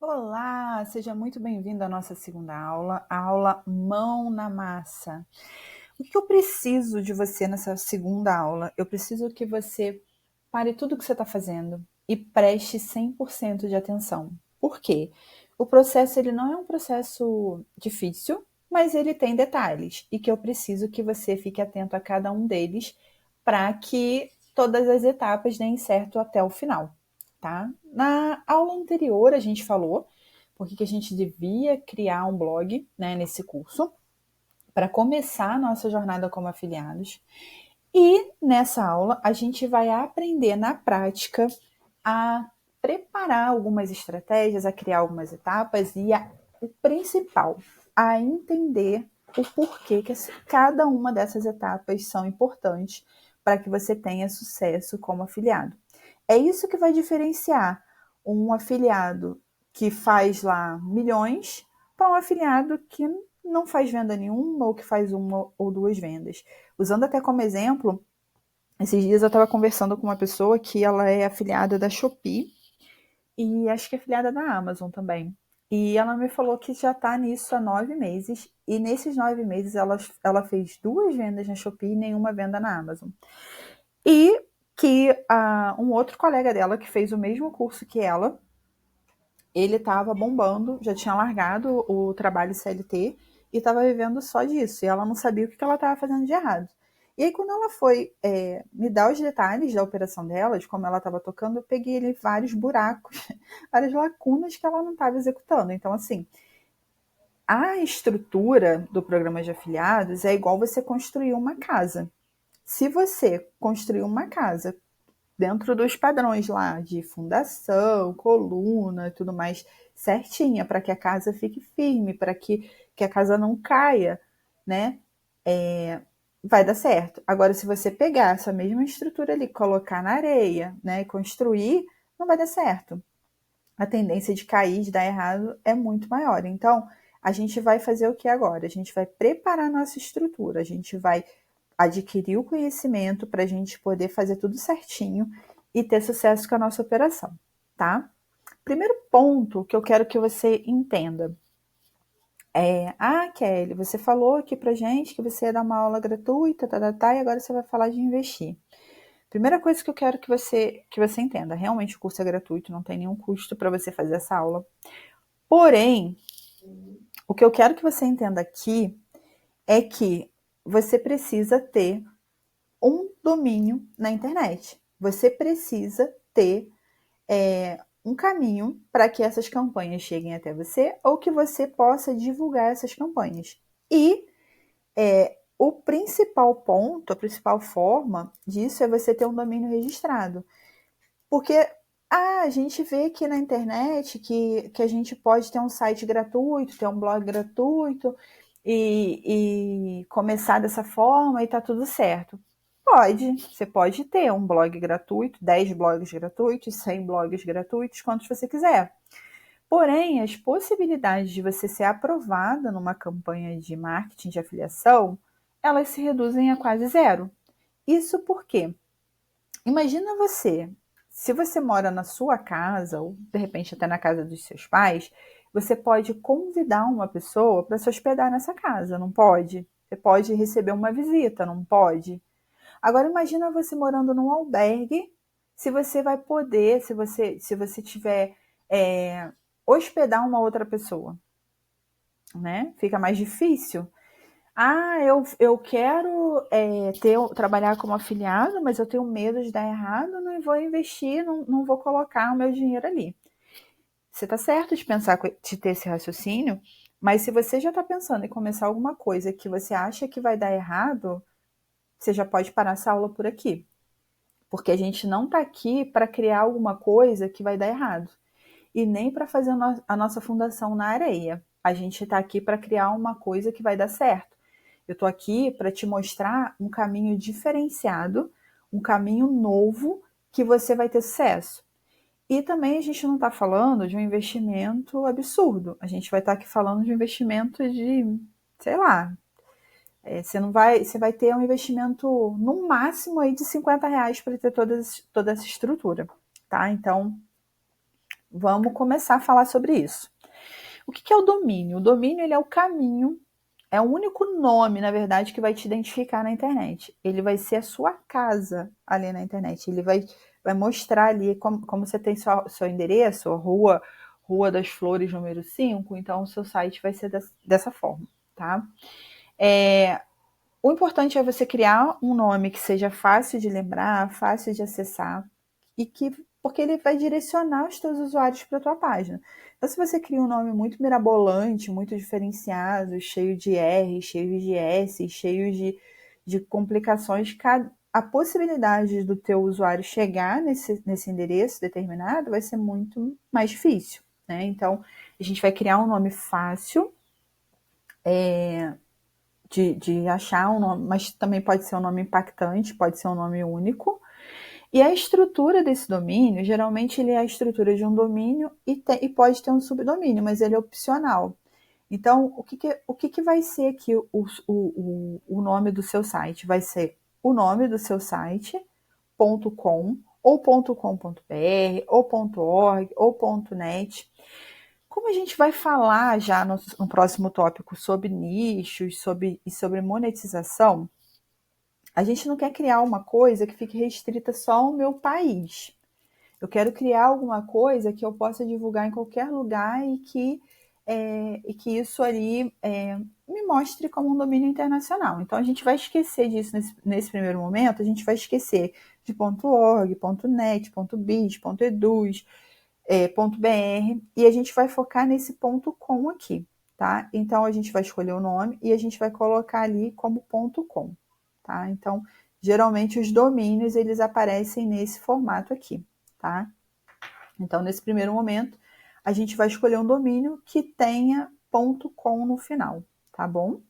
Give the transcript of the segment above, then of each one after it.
Olá, seja muito bem-vindo à nossa segunda aula, a aula Mão na Massa. O que eu preciso de você nessa segunda aula? Eu preciso que você pare tudo o que você está fazendo e preste 100% de atenção. Por quê? O processo ele não é um processo difícil, mas ele tem detalhes e que eu preciso que você fique atento a cada um deles para que todas as etapas deem certo até o final, tá? Na aula anterior a gente falou porque que a gente devia criar um blog, né, nesse curso para começar a nossa jornada como afiliados. E nessa aula a gente vai aprender na prática a preparar algumas estratégias, a criar algumas etapas e o principal, a entender o porquê que cada uma dessas etapas são importantes para que você tenha sucesso como afiliado. É isso que vai diferenciar um afiliado que faz lá milhões para um afiliado que não faz venda nenhuma ou que faz uma ou duas vendas. Usando até como exemplo, esses dias eu estava conversando com uma pessoa que ela é afiliada da Shopee e acho que é afiliada da Amazon também. E ela me falou que já está nisso há 9 meses. E nesses 9 meses ela fez duas vendas na Shopee e nenhuma venda na Amazon. E que um outro colega dela que fez o mesmo curso que ela, ele estava bombando, já tinha largado o trabalho CLT e estava vivendo só disso. E ela não sabia o que ela estava fazendo de errado. E aí, quando ela foi me dar os detalhes da operação dela, de como ela estava tocando, eu peguei ali vários buracos, várias lacunas que ela não estava executando. Então, assim, a estrutura do programa de afiliados é igual você construir uma casa. Se você construir uma casa dentro dos padrões lá de fundação, coluna e tudo mais certinha, para que a casa fique firme, para que a casa não caia, né? Vai dar certo. Agora, se você pegar essa mesma estrutura ali, colocar na areia, né, e construir, não vai dar certo. A tendência de cair, de dar errado, é muito maior. Então, a gente vai fazer o que agora? A gente vai preparar a nossa estrutura, a gente vai adquirir o conhecimento para a gente poder fazer tudo certinho e ter sucesso com a nossa operação, tá? Primeiro ponto que eu quero que você entenda Kelly, você falou aqui pra gente que você ia dar uma aula gratuita, e agora você vai falar de investir. Primeira coisa que eu quero que você entenda, realmente o curso é gratuito, não tem nenhum custo para você fazer essa aula. Porém, o que eu quero que você entenda aqui é que você precisa ter um domínio na internet. Você precisa ter um caminho para que essas campanhas cheguem até você ou que você possa divulgar essas campanhas. E o principal ponto, a principal forma disso é você ter um domínio registrado. Porque a gente vê aqui na internet que a gente pode ter um site gratuito, ter um blog gratuito e começar dessa forma e tá tudo certo. Pode, você pode ter um blog gratuito, 10 blogs gratuitos, 100 blogs gratuitos, quantos você quiser. Porém, as possibilidades de você ser aprovada numa campanha de marketing de afiliação, elas se reduzem a quase zero. Isso porque, imagina você, se você mora na sua casa, ou de repente até na casa dos seus pais, você pode convidar uma pessoa para se hospedar nessa casa, não pode? Você pode receber uma visita, não pode? Agora imagina você morando num albergue, se você vai poder, se você tiver hospedar uma outra pessoa, né? Fica mais difícil. Eu quero trabalhar como afiliado, mas eu tenho medo de dar errado, não vou investir, não vou colocar o meu dinheiro ali. Você está certo de pensar, de ter esse raciocínio, mas se você já está pensando em começar alguma coisa que você acha que vai dar errado, você já pode parar essa aula por aqui. Porque a gente não está aqui para criar alguma coisa que vai dar errado. E nem para fazer a nossa fundação na areia. A gente está aqui para criar uma coisa que vai dar certo. Eu estou aqui para te mostrar um caminho diferenciado, um caminho novo que você vai ter sucesso. E também a gente não está falando de um investimento absurdo. A gente vai estar aqui falando de um investimento de, sei lá, você vai ter um investimento no máximo aí de R$ 50 para ter toda essa estrutura, tá? Então, vamos começar a falar sobre isso. O que é o domínio? O domínio ele é o caminho, é o único nome, na verdade, que vai te identificar na internet. Ele vai ser a sua casa ali na internet. Ele vai mostrar ali como você tem seu endereço, a Rua das Flores, número 5, então o seu site vai ser dessa forma, tá? O importante é você criar um nome que seja fácil de lembrar, fácil de acessar, porque ele vai direcionar os teus usuários para a tua página. Então, se você cria um nome muito mirabolante, muito diferenciado, cheio de R, cheio de S, cheio de complicações, a possibilidade do teu usuário chegar nesse endereço determinado vai ser muito mais difícil, né? Então, a gente vai criar um nome fácil, de achar um nome, mas também pode ser um nome impactante, pode ser um nome único. E a estrutura desse domínio, geralmente ele é a estrutura de um domínio e pode ter um subdomínio, mas ele é opcional. Então, o que vai ser aqui o nome do seu site? Vai ser o nome do seu site, .com, ou .com.br, ou .org, ou .net. Como a gente vai falar já no próximo tópico sobre nichos e sobre monetização, a gente não quer criar uma coisa que fique restrita só ao meu país. Eu quero criar alguma coisa que eu possa divulgar em qualquer lugar e que isso ali me mostre como um domínio internacional. Então a gente vai esquecer disso nesse primeiro momento, a gente vai esquecer de .org, .net, .biz, .eduz, .br, e a gente vai focar nesse .com aqui, tá? Então a gente vai escolher o nome e a gente vai colocar ali como .com, tá? Então, geralmente os domínios eles aparecem nesse formato aqui, tá? Então, nesse primeiro momento, a gente vai escolher um domínio que tenha .com no final, tá bom?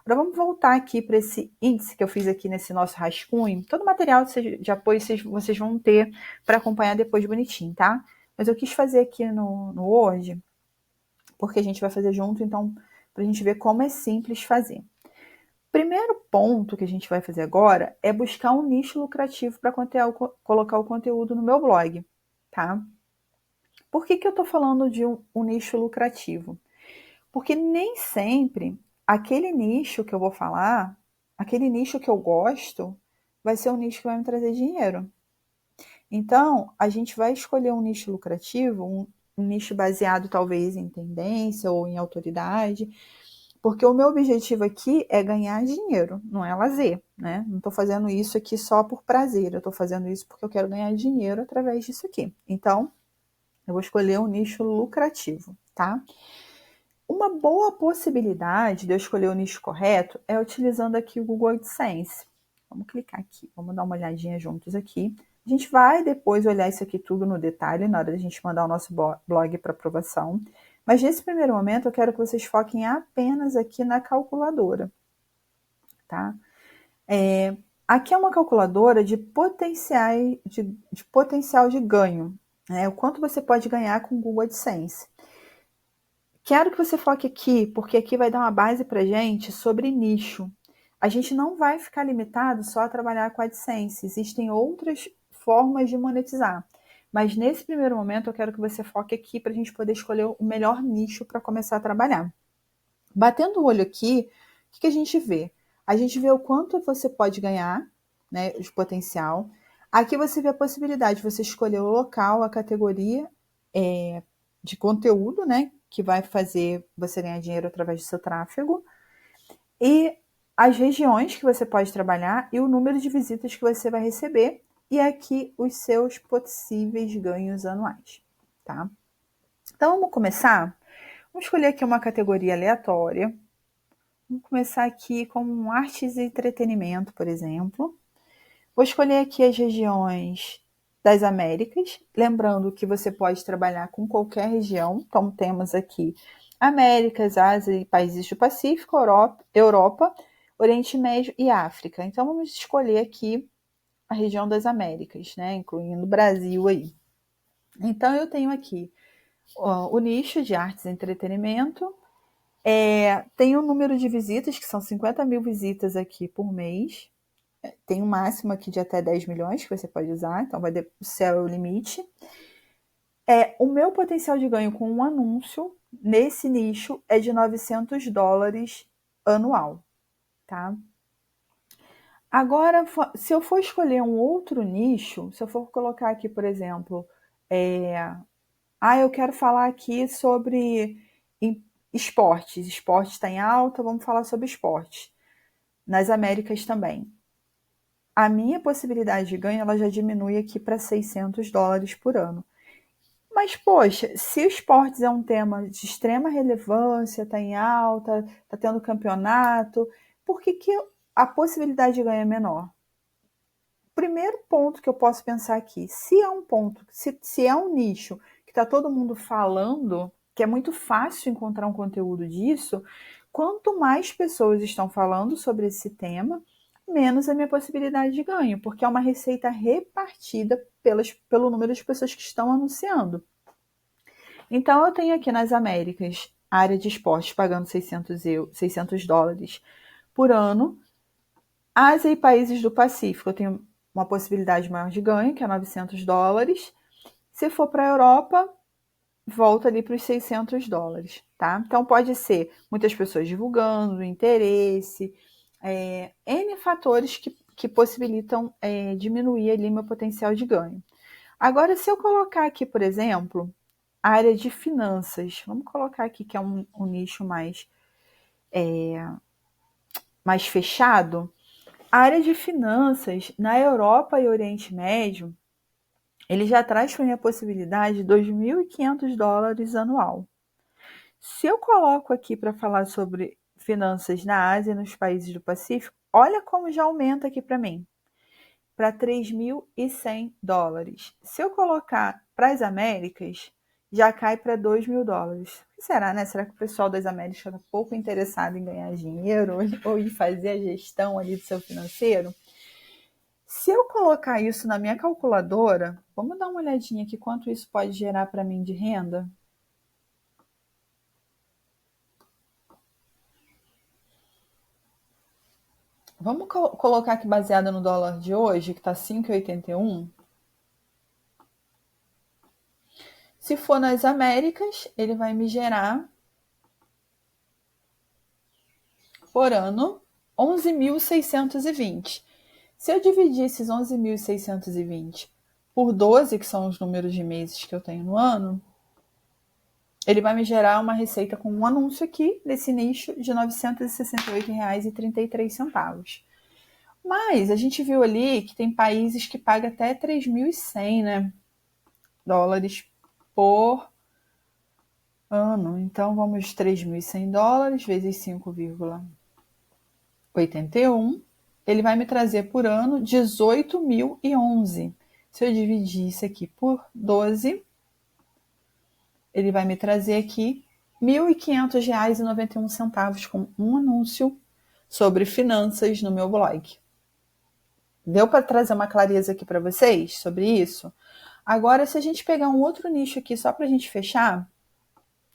Agora vamos voltar aqui para esse índice que eu fiz aqui nesse nosso rascunho. Todo o material de apoio vocês vão ter para acompanhar depois bonitinho, tá? Mas eu quis fazer aqui no Word, porque a gente vai fazer junto, então, para a gente ver como é simples fazer. Primeiro ponto que a gente vai fazer agora é buscar um nicho lucrativo para colocar o conteúdo no meu blog, tá? Por que eu estou falando de um nicho lucrativo? Porque nem sempre aquele nicho que eu vou falar, aquele nicho que eu gosto, vai ser um nicho que vai me trazer dinheiro. Então, a gente vai escolher um nicho lucrativo, um nicho baseado talvez em tendência ou em autoridade, porque o meu objetivo aqui é ganhar dinheiro, não é lazer, né? Não estou fazendo isso aqui só por prazer, eu estou fazendo isso porque eu quero ganhar dinheiro através disso aqui. Então, eu vou escolher um nicho lucrativo, tá? Uma boa possibilidade de eu escolher o nicho correto é utilizando aqui o Google AdSense. Vamos clicar aqui, vamos dar uma olhadinha juntos aqui. A gente vai depois olhar isso aqui tudo no detalhe na hora da gente mandar o nosso blog para aprovação. Mas nesse primeiro momento eu quero que vocês foquem apenas aqui na calculadora, tá? Aqui é uma calculadora de potencial de ganho, né? O quanto você pode ganhar com o Google AdSense. Quero que você foque aqui, porque aqui vai dar uma base para gente sobre nicho. A gente não vai ficar limitado só a trabalhar com AdSense, existem outras formas de monetizar. Mas nesse primeiro momento eu quero que você foque aqui para a gente poder escolher o melhor nicho para começar a trabalhar. Batendo o olho aqui, o que a gente vê? A gente vê o quanto você pode ganhar, né, de potencial. Aqui você vê a possibilidade de você escolher o local, a categoria de conteúdo, né, que vai fazer você ganhar dinheiro através do seu tráfego, e as regiões que você pode trabalhar e o número de visitas que você vai receber, e aqui os seus possíveis ganhos anuais, tá? Então vamos começar? Vamos escolher aqui uma categoria aleatória. Vamos começar aqui com artes e entretenimento, por exemplo. Vou escolher aqui as regiões das Américas, lembrando que você pode trabalhar com qualquer região. Então temos aqui Américas, Ásia e países do Pacífico, Europa, Oriente Médio e África. Então vamos escolher aqui a região das Américas, né, incluindo o Brasil aí. Então eu tenho aqui o nicho de artes e entretenimento. Tem um número de visitas, que são 50 mil visitas aqui por mês. Tem um máximo aqui de até 10 milhões que você pode usar, então o céu é o limite. O meu potencial de ganho com um anúncio nesse nicho é de $900 anual, tá? Agora, se eu for escolher um outro nicho, se eu for colocar aqui, por exemplo, eu quero falar aqui sobre esportes. Esporte está em alta, vamos falar sobre esportes. Nas Américas também. A minha possibilidade de ganho ela já diminui aqui para $600 por ano. Mas, poxa, se o esportes é um tema de extrema relevância, está em alta, está tendo campeonato, por que a possibilidade de ganho é menor? Primeiro ponto que eu posso pensar aqui, se é um nicho que está todo mundo falando, que é muito fácil encontrar um conteúdo disso, quanto mais pessoas estão falando sobre esse tema, menos a minha possibilidade de ganho, porque é uma receita repartida pelo número de pessoas que estão anunciando. Então, eu tenho aqui nas Américas, a área de esportes pagando $600 por ano. Ásia e países do Pacífico, eu tenho uma possibilidade maior de ganho, que é $900. Se for para a Europa, volta ali para os $600, tá? Então, pode ser muitas pessoas divulgando, interesse, N fatores que possibilitam diminuir ali meu potencial de ganho. Agora, se eu colocar aqui, por exemplo, a área de finanças, vamos colocar aqui que é um nicho mais fechado. A área de finanças, na Europa e Oriente Médio, ele já traz para mim a possibilidade de $2.500 anual. Se eu coloco aqui para falar sobre finanças na Ásia e nos países do Pacífico, olha como já aumenta aqui para mim, para $3.100. Se eu colocar para as Américas, já cai para $2.000. O que será, né? Será que o pessoal das Américas está pouco interessado em ganhar dinheiro ou em fazer a gestão ali do seu financeiro? Se eu colocar isso na minha calculadora, vamos dar uma olhadinha aqui quanto isso pode gerar para mim de renda? Vamos colocar aqui baseado no dólar de hoje, que está 5,81. Se for nas Américas, ele vai me gerar por ano 11.620. Se eu dividir esses 11.620 por 12, que são os números de meses que eu tenho no ano, ele vai me gerar uma receita com um anúncio aqui desse nicho de R$ 968,33. Mas a gente viu ali que tem países que pagam até 3.100, né, dólares por ano. Então vamos $3.100 vezes 5,81. Ele vai me trazer por ano 18.011. Se eu dividir isso aqui por 12, ele vai me trazer aqui R$ 1.500,91 com um anúncio sobre finanças no meu blog. Deu para trazer uma clareza aqui para vocês sobre isso? Agora, se a gente pegar um outro nicho aqui, só para a gente fechar,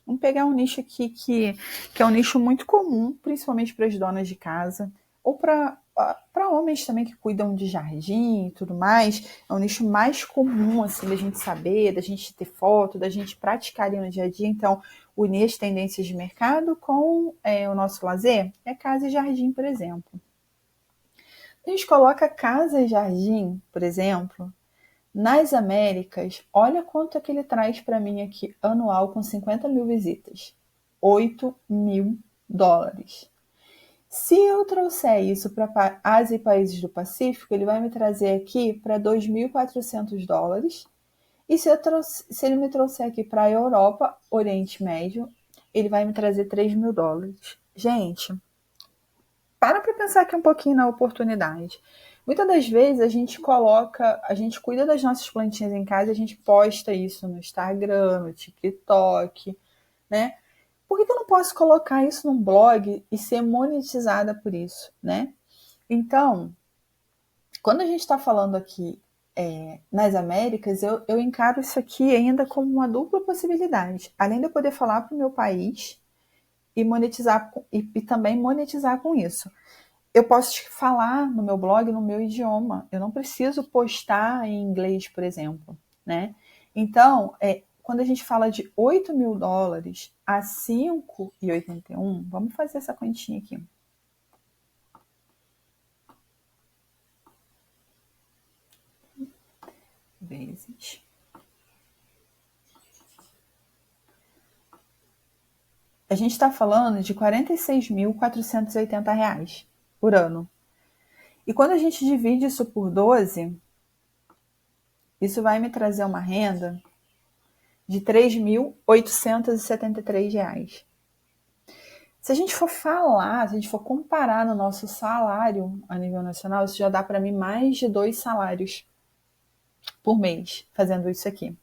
vamos pegar um nicho aqui que é um nicho muito comum, principalmente para as donas de casa, ou para homens também que cuidam de jardim e tudo mais. É um nicho mais comum, assim, da gente saber, da gente ter foto, da gente praticar ali no dia a dia. Então, unir as tendências de mercado com o nosso lazer é casa e jardim, por exemplo. A gente coloca casa e jardim, por exemplo, nas Américas, olha quanto é que ele traz para mim aqui anual com 50 mil visitas. $8.000. Se eu trouxer isso para Ásia e países do Pacífico, ele vai me trazer aqui para $2.400. E se ele me trouxer aqui para a Europa, Oriente Médio, ele vai me trazer $3.000. Gente, para pensar aqui um pouquinho na oportunidade. Muitas das vezes a gente cuida das nossas plantinhas em casa e a gente posta isso no Instagram, no TikTok, né? Por que eu não posso colocar isso num blog e ser monetizada por isso, né? Então, quando a gente está falando aqui nas Américas, eu encaro isso aqui ainda como uma dupla possibilidade. Além de eu poder falar para o meu país e monetizar e também monetizar com isso. Eu posso te falar no meu blog, no meu idioma. Eu não preciso postar em inglês, por exemplo, né? Então, quando a gente fala de $8.000 a 5,81, vamos fazer essa continha aqui. Vezes. A gente está falando de R$46.480 por ano. E quando a gente divide isso por 12, isso vai me trazer uma renda de R$3.873. Se a gente for falar, se a gente for comparar no nosso salário a nível nacional, isso já dá para mim mais de 2 salários por mês fazendo isso aqui.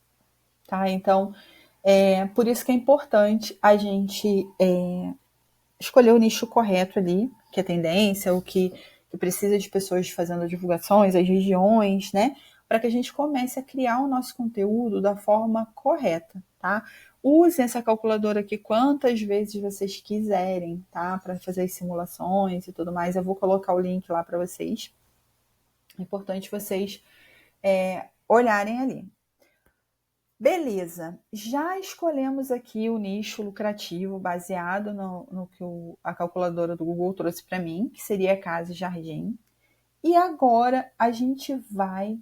Tá? Então, por isso que é importante a gente escolher o nicho correto ali, que é tendência, o que precisa de pessoas fazendo divulgações, as regiões, né? Para que a gente comece a criar o nosso conteúdo da forma correta, tá? Usem essa calculadora aqui quantas vezes vocês quiserem, tá? Para fazer as simulações e tudo mais. Eu vou colocar o link lá para vocês. É importante vocês olharem ali. Beleza, já escolhemos aqui o nicho lucrativo baseado no que a calculadora do Google trouxe para mim, que seria casa e jardim. E agora a gente vai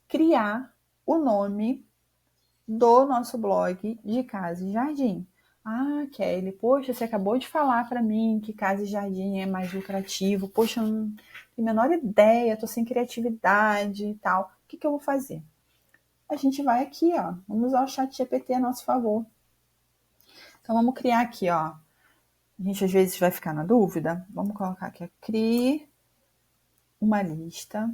criar o nome do nosso blog de casa e jardim. Ah, Kelly, poxa, você acabou de falar para mim que casa e jardim é mais lucrativo. Poxa, eu não tenho a menor ideia, tô sem criatividade e tal. O que eu vou fazer? A gente vai aqui, ó, vamos usar o ChatGPT a nosso favor. Então, vamos criar aqui, ó. A gente às vezes vai ficar na dúvida. Vamos colocar aqui, ó, crie uma lista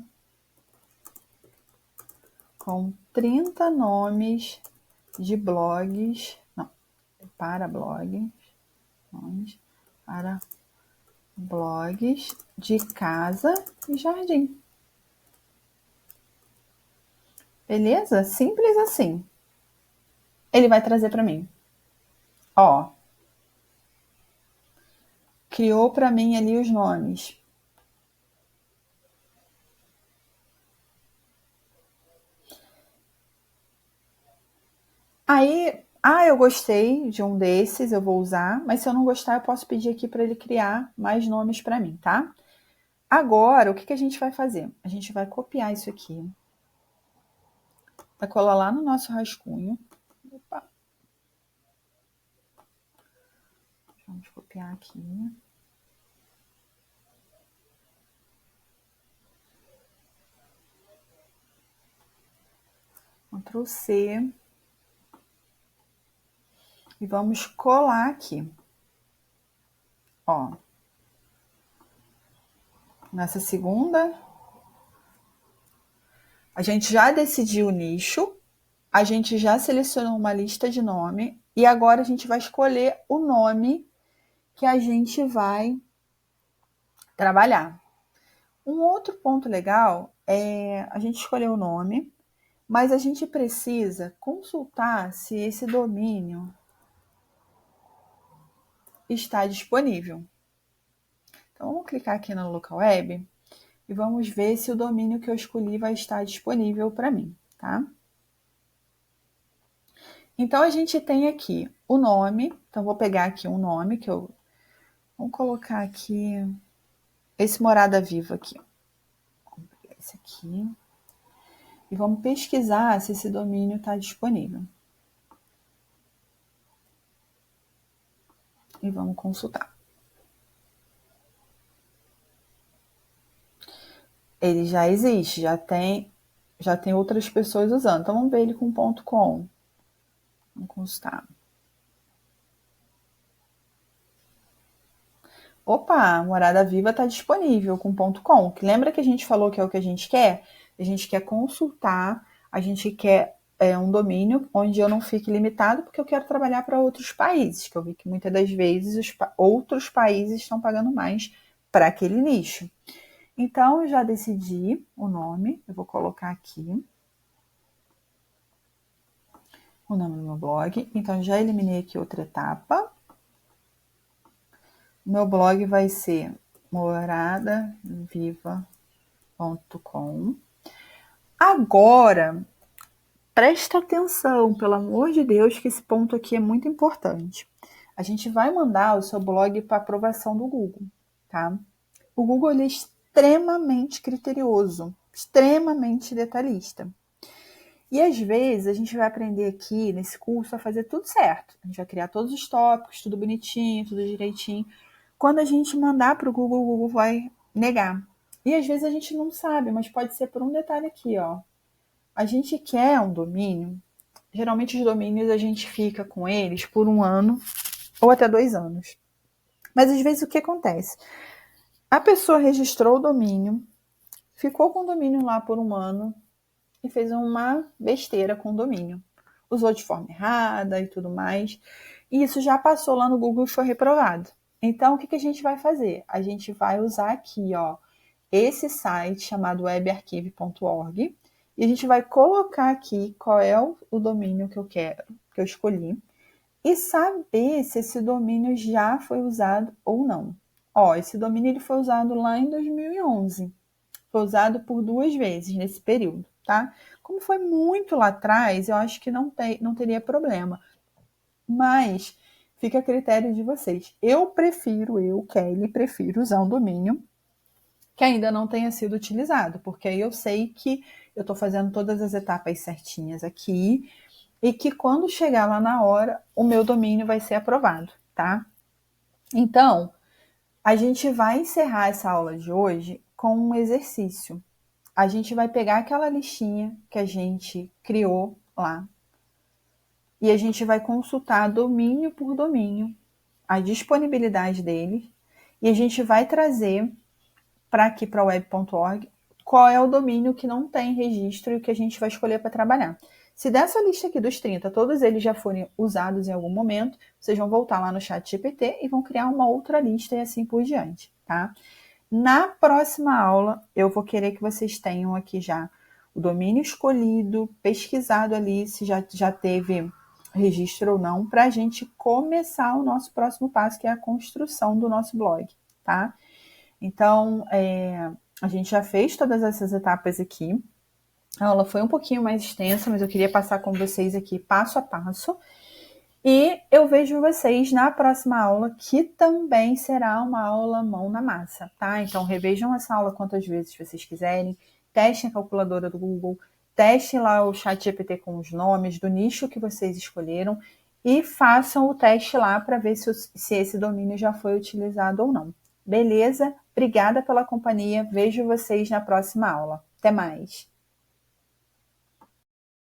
com 30 nomes de blogs, não, para blogs, nomes para blogs de casa e jardim. Beleza? Simples assim. Ele vai trazer para mim. Ó, criou para mim ali os nomes. Aí, eu gostei de um desses, eu vou usar, mas se eu não gostar, eu posso pedir aqui para ele criar mais nomes para mim, tá? Agora, o que a gente vai fazer? A gente vai copiar isso aqui, vai colar lá no nosso rascunho. Opa. Vamos copiar aqui. Ctrl C. E vamos colar aqui. Ó. Nessa segunda, a gente já decidiu o nicho, a gente já selecionou uma lista de nome e agora a gente vai escolher o nome que a gente vai trabalhar. Um outro ponto legal é a gente escolher o nome, mas a gente precisa consultar se esse domínio está disponível. Então, vamos clicar aqui no local web e vamos ver se o domínio que eu escolhi vai estar disponível para mim, tá? Então, a gente tem aqui o nome. Então, vou pegar aqui um nome que eu... Vamos colocar aqui esse Morada Viva aqui. Vamos pegar esse aqui. E vamos pesquisar se esse domínio está disponível. E vamos consultar. Ele já existe, já tem outras pessoas usando. Então, vamos ver ele com .com. Vamos consultar. Opa, Morada Viva está disponível com .com. Que lembra que a gente falou que é o que a gente quer? A gente quer consultar, a gente quer um domínio onde eu não fique limitado, porque eu quero trabalhar para outros países, que eu vi que muitas das vezes outros países estão pagando mais para aquele nicho. Então, eu já decidi o nome, eu vou colocar aqui o nome do meu blog. Então, já eliminei aqui outra etapa. Meu blog vai ser moradaviva.com. Agora, Presta atenção, pelo amor de Deus, que esse ponto aqui é muito importante. A gente vai mandar o seu blog para aprovação do Google, tá? O Google ele é extremamente criterioso, extremamente detalhista. E às vezes a gente vai aprender aqui nesse curso a fazer tudo certo. A gente vai criar todos os tópicos, tudo bonitinho, tudo direitinho. Quando a gente mandar para o Google vai negar. E às vezes a gente não sabe, mas pode ser por um detalhe aqui, ó. A gente quer um domínio. Geralmente os domínios a gente fica com eles por 1 ano ou até 2 anos. Mas às vezes o que acontece? A pessoa registrou o domínio, ficou com o domínio lá por 1 ano e fez uma besteira com o domínio. Usou de forma errada e tudo mais. E isso já passou lá no Google e foi reprovado. Então, o que a gente vai fazer? A gente vai usar aqui, ó, esse site chamado webarchive.org e a gente vai colocar aqui qual é o domínio que eu quero, que eu escolhi, e saber se esse domínio já foi usado ou não. Ó, esse domínio ele foi usado lá em 2011. Foi usado por 2 vezes nesse período, tá? Como foi muito lá atrás, eu acho que não teria problema. Mas fica a critério de vocês. Kelly, prefiro usar um domínio que ainda não tenha sido utilizado, porque aí eu sei que eu estou fazendo todas as etapas certinhas aqui e que quando chegar lá na hora, o meu domínio vai ser aprovado, tá? Então, a gente vai encerrar essa aula de hoje com um exercício. A gente vai pegar aquela listinha que a gente criou lá e a gente vai consultar domínio por domínio, a disponibilidade deles, e a gente vai trazer para aqui para web.org qual é o domínio que não tem registro e o que a gente vai escolher para trabalhar. Se dessa lista aqui dos 30, todos eles já forem usados em algum momento, vocês vão voltar lá no ChatGPT e vão criar uma outra lista e assim por diante, tá? Na próxima aula, eu vou querer que vocês tenham aqui já o domínio escolhido, pesquisado ali, se já teve registro ou não, para a gente começar o nosso próximo passo, que é a construção do nosso blog, tá? Então, a gente já fez todas essas etapas aqui. A aula foi um pouquinho mais extensa, mas eu queria passar com vocês aqui passo a passo. E eu vejo vocês na próxima aula, que também será uma aula mão na massa, tá? Então, revejam essa aula quantas vezes vocês quiserem, testem a calculadora do Google, testem lá o ChatGPT com os nomes do nicho que vocês escolheram e façam o teste lá para ver se esse domínio já foi utilizado ou não. Beleza? Obrigada pela companhia. Vejo vocês na próxima aula. Até mais!